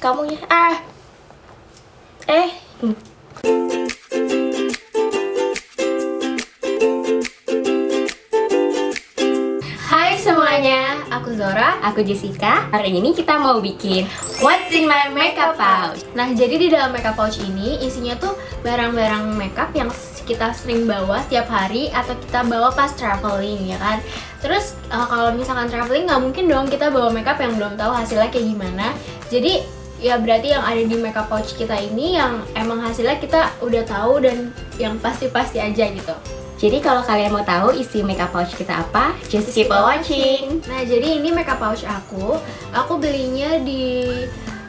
kamunya. Hai semuanya, aku Zora, aku Jessica. Hari ini kita mau bikin What's in my makeup pouch. Nah, jadi di dalam makeup pouch ini isinya tuh barang-barang makeup yang kita sering bawa setiap hari atau kita bawa pas traveling, ya kan. Terus kalau misalkan traveling nggak mungkin dong kita bawa makeup yang belum tahu hasilnya kayak gimana. Jadi ya berarti yang ada di makeup pouch kita ini yang emang hasilnya kita udah tahu dan yang pasti-pasti aja gitu. Jadi kalau kalian mau tahu isi makeup pouch kita apa, just keep on watching. Nah, jadi ini makeup pouch aku belinya di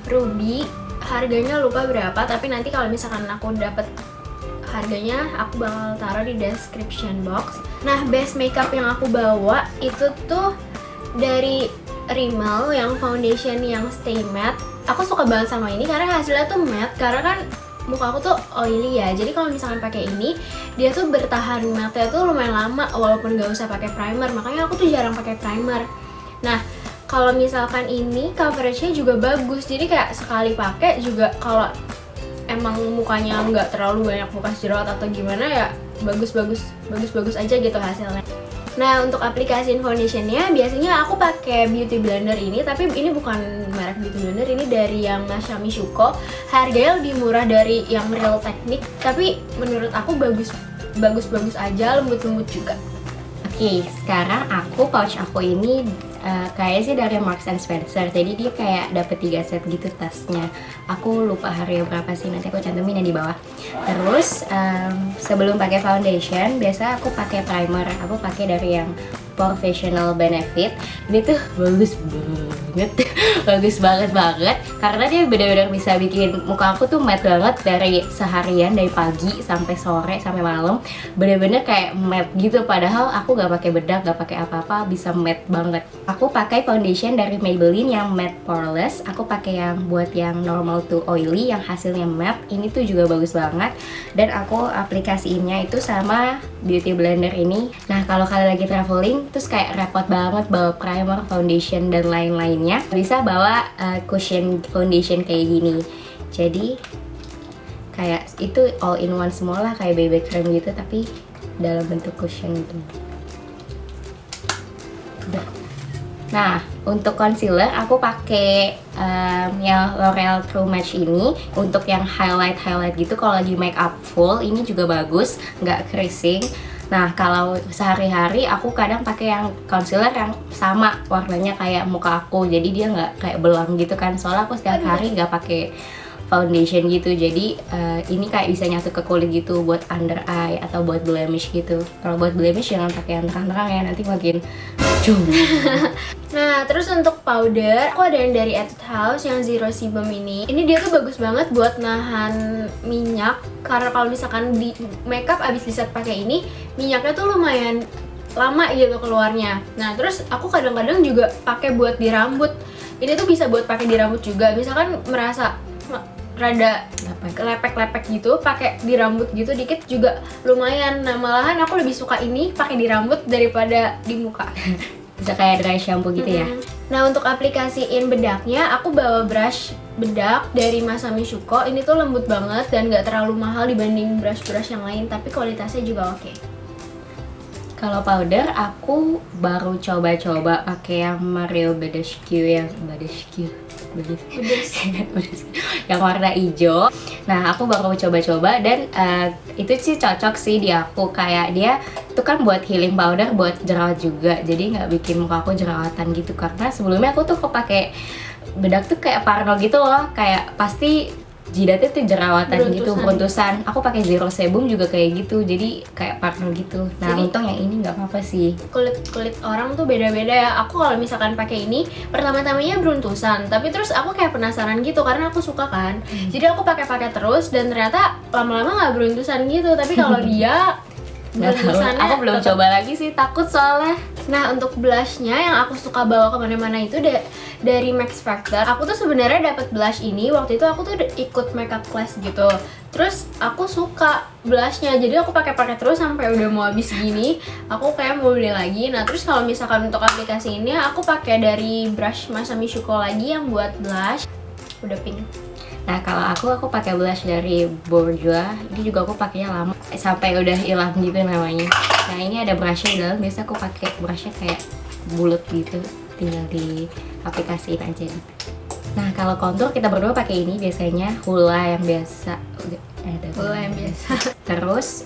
Ruby. Harganya lupa berapa, tapi nanti kalau misalkan aku dapet harganya aku bakal taruh di description box. Nah, base makeup yang aku bawa itu tuh dari Rimmel yang foundation yang stay matte. Aku suka banget sama ini karena hasilnya tuh matte, karena kan muka aku tuh oily ya. Jadi kalau misalkan pakai ini, dia tuh bertahan matte-nya tuh lumayan lama walaupun gak usah pakai primer. Makanya aku tuh jarang pakai primer. Nah, kalau misalkan ini coveragenya juga bagus. Jadi kayak sekali pakai juga kalau emang mukanya nggak terlalu banyak bekas jerawat atau gimana ya bagus aja gitu hasilnya. Nah, untuk aplikasiin foundationnya biasanya aku pakai beauty blender ini, tapi ini bukan merek beauty blender, ini dari yang Masami Shuko. Harganya lebih murah dari yang Real Technique, tapi menurut aku bagus aja, lembut juga. Oke, sekarang pouch aku ini kayaknya sih dari Marks and Spencer. Jadi dia kayak dapet 3 set gitu tasnya. Aku lupa harga berapa sih, nanti aku cantumin ya di bawah. Terus sebelum pakai foundation, biasa aku pakai primer. Aku pakai dari yang Professional Benefit. Ini tuh bagus banget karena dia benar-benar bisa bikin muka aku tuh matte banget dari seharian, dari pagi sampai sore sampai malam, bener-bener kayak matte gitu. Padahal aku gak pakai bedak, gak pakai apa-apa, bisa matte banget. Aku pakai foundation dari Maybelline yang matte poreless. Aku pakai yang buat yang normal to oily yang hasilnya matte. Ini tuh juga bagus banget, dan aku aplikasiinnya itu sama beauty blender ini. Nah, kalau kalian lagi traveling terus kayak repot banget bawa primer, foundation, dan lain-lainnya, bisa bawa cushion foundation kayak gini. Jadi kayak itu all in one semua lah, kayak BB cream gitu tapi dalam bentuk cushion gitu. Nah, untuk concealer aku pakai yang L'Oreal True Match ini untuk yang highlight gitu. Kalau lagi make up full ini juga bagus, nggak creasing. Nah, kalau sehari-hari aku kadang pakai yang concealer yang sama warnanya kayak muka aku, jadi dia nggak kayak belang gitu kan. Soalnya aku setiap hari nggak pakai foundation gitu, jadi ini kayak bisa nyatu ke kulit gitu buat under eye atau buat blemish gitu. Kalau buat blemish jangan pakai yang terang-terang ya, nanti makin Nah, terus untuk powder, aku ada yang dari Etude House yang Zero Sebum ini. Ini dia tuh bagus banget buat nahan minyak, karena kalau misalkan di makeup abis diset pakai ini, minyaknya tuh lumayan lama gitu keluarnya. Nah, terus aku kadang-kadang juga pakai buat di rambut. Ini tuh bisa buat pakai di rambut juga. Misalkan merasa rada lepek-lepek gitu, pakai di rambut gitu dikit juga lumayan. Nah, malahan aku lebih suka ini pakai di rambut daripada di muka. Bisa kayak dry shampoo gitu ya. Nah, untuk aplikasiin bedaknya, aku bawa brush bedak dari Masami Shuko. Ini tuh lembut banget dan gak terlalu mahal dibanding brush-brush yang lain, tapi kualitasnya juga oke. Kalau powder aku baru coba-coba pakai yang Mario Badescu yang yang warna hijau. Nah, aku baru coba-coba dan itu sih cocok sih di aku. Kayak dia itu kan buat healing powder buat jerawat juga, jadi nggak bikin muka aku jerawatan gitu. Karena sebelumnya aku tuh pakai bedak tuh kayak parno gitu loh, kayak pasti jidatnya tuh jerawatan gitu, beruntusan. Aku pakai Zero Sebum juga kayak gitu, jadi kayak parno gitu. Nah, jadi, untung yang ini nggak apa-apa sih. Kulit orang tuh beda-beda ya. Aku kalau misalkan pakai ini pertama-tamanya beruntusan, tapi terus aku kayak penasaran gitu karena aku suka kan. Jadi aku pakai terus dan ternyata lama-lama nggak beruntusan gitu. Tapi kalau dia beruntusannya, aku belum coba lagi sih, takut soalnya. Nah, untuk blushnya yang aku suka bawa kemana-mana itu dari Max Factor. Aku tuh sebenarnya dapat blush ini waktu itu aku tuh ikut makeup class gitu. Terus aku suka blushnya, jadi aku pakai terus sampai udah mau habis gini. Aku kayak mau beli lagi. Nah, terus kalau misalkan untuk aplikasi ini aku pakai dari brush Masami Shuko lagi yang buat blush. udah pink. Nah kalau aku pakai blush dari Bourjois. Ini juga aku pakainya lama sampai udah hilang gitu namanya. Nah ini ada brushnya di dalam. Biasa aku pakai brushnya kayak bulat gitu, tinggal di aplikasiin aja gitu. Nah kalau contour kita berdua pakai ini biasanya Hoola yang biasa. Ada Hoola yang biasa. Terus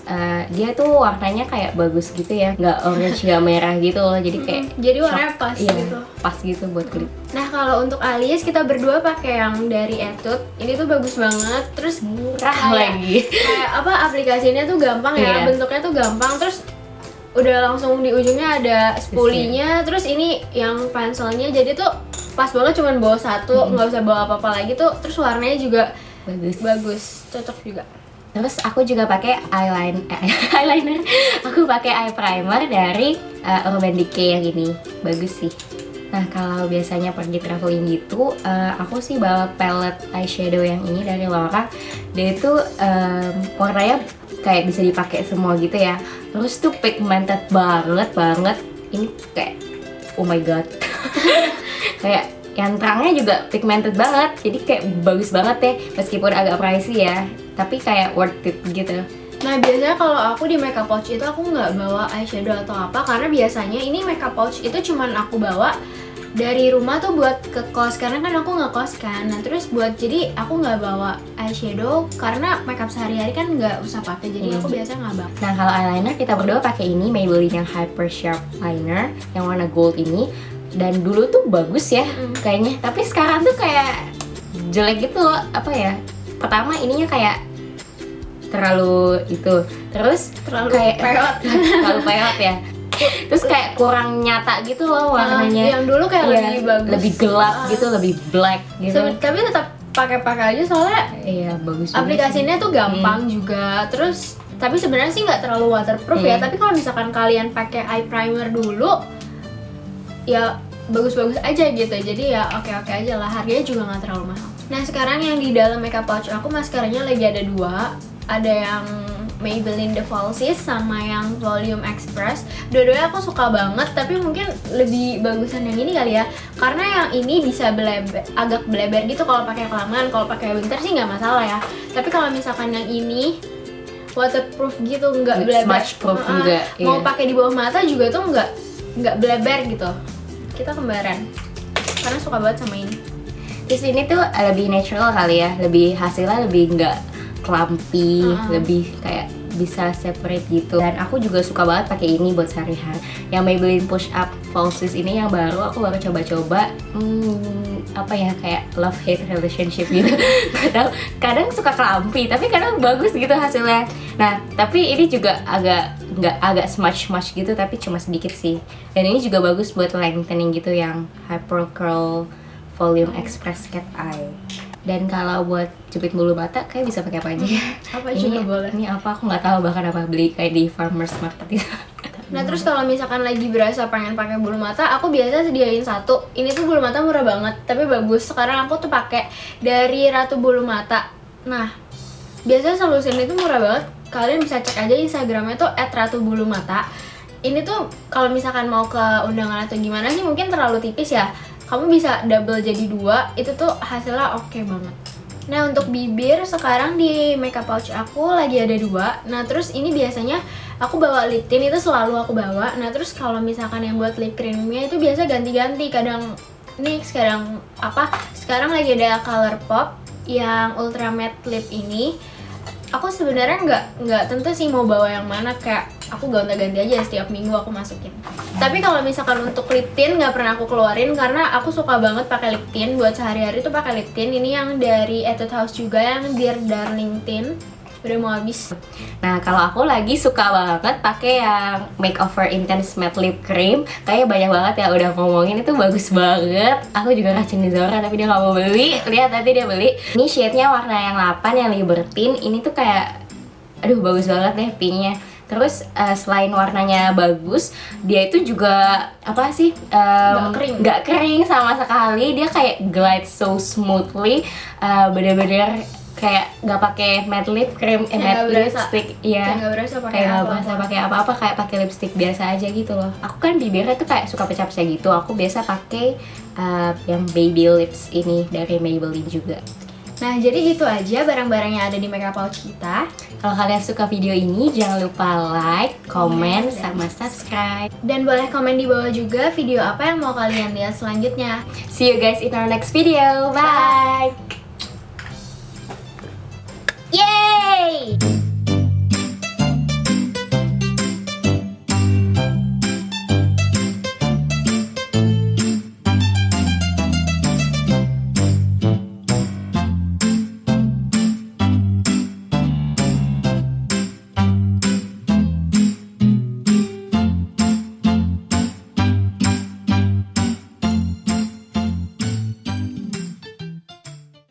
dia tuh warnanya kayak bagus gitu ya, nggak orange nggak merah gitu loh. Jadi kayak jadi warnanya pas iya, gitu. pas gitu buat kulit. Nah kalau untuk alis kita berdua pakai yang dari Etude. Ini tuh bagus banget. Terus Murah kayak- lagi. kayak apa, aplikasinya tuh gampang ya, Iya. bentuknya tuh gampang. Terus udah langsung di ujungnya ada spulinya. Terus ini yang penselnya, jadi tuh pas banget, cuman bawa satu, nggak usah bawa apa-apa lagi tuh. Terus warnanya juga bagus, cocok juga. Terus aku juga pakai eyeliner. Aku pakai eye primer dari Urban Decay yang ini. Bagus sih. Nah, kalau biasanya pergi traveling gitu, aku sih bawa palette eyeshadow yang ini dari Laura. Dia itu warnanya kayak bisa dipakai semua gitu ya. Terus tuh pigmented banget. Ini kayak oh my god. Kayak yang terangnya juga pigmented banget, jadi kayak bagus banget deh, meskipun agak pricey ya, tapi kayak worth it gitu. Nah biasanya kalau aku di makeup pouch itu aku nggak bawa eyeshadow atau apa, karena biasanya ini makeup pouch itu cuman aku bawa dari rumah tuh buat ke kos, karena kan aku nggak kos kan. Nah terus jadi aku nggak bawa eyeshadow karena makeup sehari-hari kan nggak usah pakai, jadi aku biasa nggak bawa. Nah kalau eyeliner kita berdua pakai ini Maybelline yang Hyper Sharp Liner yang warna gold ini. Dan dulu tuh bagus ya kayaknya, tapi sekarang tuh kayak jelek gitu loh. Apa ya, pertama ininya kayak terlalu itu, terus Terlalu kayak peot. terlalu peot ya, terus kayak kurang nyata gitu loh warnanya. Yang dulu kayak Iya, lebih bagus, lebih gelap gitu, lebih black gitu. Tapi tetap pakai aja soalnya Iya bagus. aplikasinya tuh gampang juga. Terus tapi sebenarnya sih nggak terlalu waterproof ya. Tapi kalau misalkan kalian pakai eye primer dulu, ya bagus-bagus aja gitu. Jadi ya oke-oke aja lah. Harganya juga nggak terlalu mahal. Nah sekarang yang di dalam makeup pouch aku maskaranya lagi ada dua. Ada yang Maybelline The Falsies sama yang Volume Express. Dua-duanya aku suka banget, tapi mungkin lebih bagusan yang ini kali ya. Karena yang ini bisa agak bleber gitu kalau pakai kelamaan. Kalau pakai winter sih nggak masalah ya. Tapi kalau misalkan yang ini waterproof gitu, nggak bleber. Smudge proof juga. Mau Iya. pakai di bawah mata juga tuh nggak bleber gitu. Kita kembaran. Karena suka banget sama ini. Di sini tuh lebih natural kali ya, lebih hasilnya lebih nggak clumpy, lebih kayak bisa separate gitu. Dan aku juga suka banget pakai ini buat sehari-hari. Yang Maybelline Push Up Falsies ini yang baru, aku baru coba-coba. Apa ya, kayak love hate relationship gitu. kadang suka clumpy, tapi kadang bagus gitu hasilnya. Nah, tapi ini juga agak smudge gitu, tapi cuma sedikit sih. Dan ini juga bagus buat lengthening gitu, yang Hyper Curl Volume Express Cat Eye. Dan kalau buat jepit bulu mata kayak bisa pakai apa aja ya. Apa Ini juga boleh. Ini apa aku nggak tahu, bahkan apa beli kayak di farmers market itu. Nah terus kalau misalkan lagi berasa pengen pakai bulu mata, aku biasa sediain satu. Ini tuh bulu mata murah banget, tapi bagus. Sekarang aku tuh pakai dari Ratu Bulu Mata. Nah biasanya solusinya itu murah banget. Kalian bisa cek aja Instagramnya tuh @ratubulumata. Ini tuh kalau misalkan mau ke undangan atau gimana sih mungkin terlalu tipis ya. Kamu bisa double jadi dua, itu tuh hasilnya oke banget. Nah untuk bibir sekarang di makeup pouch aku lagi ada dua. Nah terus ini biasanya aku bawa lip tint, itu selalu aku bawa. Nah terus kalau misalkan yang buat lip creamnya itu biasa ganti-ganti. Kadang NYX, kadang apa. Sekarang lagi ada Colourpop yang Ultra Matte Lip ini. Aku sebenarnya nggak tentu sih mau bawa yang mana, kayak aku gonta-ganti aja setiap minggu aku masukin. Tapi kalau misalkan untuk lip tint nggak pernah aku keluarin karena aku suka banget pakai lip tint buat sehari-hari tuh pakai lip tint. Ini yang dari Etude House juga, yang Dear Darling Tint. Udah mau habis. Nah kalau aku lagi suka banget pakai yang Makeover Intense Matte Lip Cream. Kayaknya banyak banget ya udah ngomongin, itu bagus banget. Aku juga kasihin di Zora tapi dia nggak mau beli. Lihat nanti dia beli. Ini shade-nya warna yang 8 yang Libertine. Ini tuh kayak aduh bagus banget deh pinknya. Terus selain warnanya bagus, dia itu juga apa sih? Nggak kering sama sekali. Dia kayak glide so smoothly. Bener-bener kayak nggak pakai matte lip cream, Kayak matte nggak berasa. lipstick, iya. Kayak nggak berasa pakai Kayak nggak apa-apa. berasa pakai apa-apa, kayak pakai lipstick biasa aja gitu loh. Aku kan bibirnya tuh kayak suka pecah-pecah gitu. Aku biasa pakai yang baby lips ini dari Maybelline juga. Nah, jadi itu aja barang-barang yang ada di makeup pouch kita. Kalau kalian suka video ini, jangan lupa like, Komen, komen, dan sama subscribe. Dan boleh komen di bawah juga video apa yang mau kalian lihat selanjutnya. See you guys in our next video. Bye. Yay!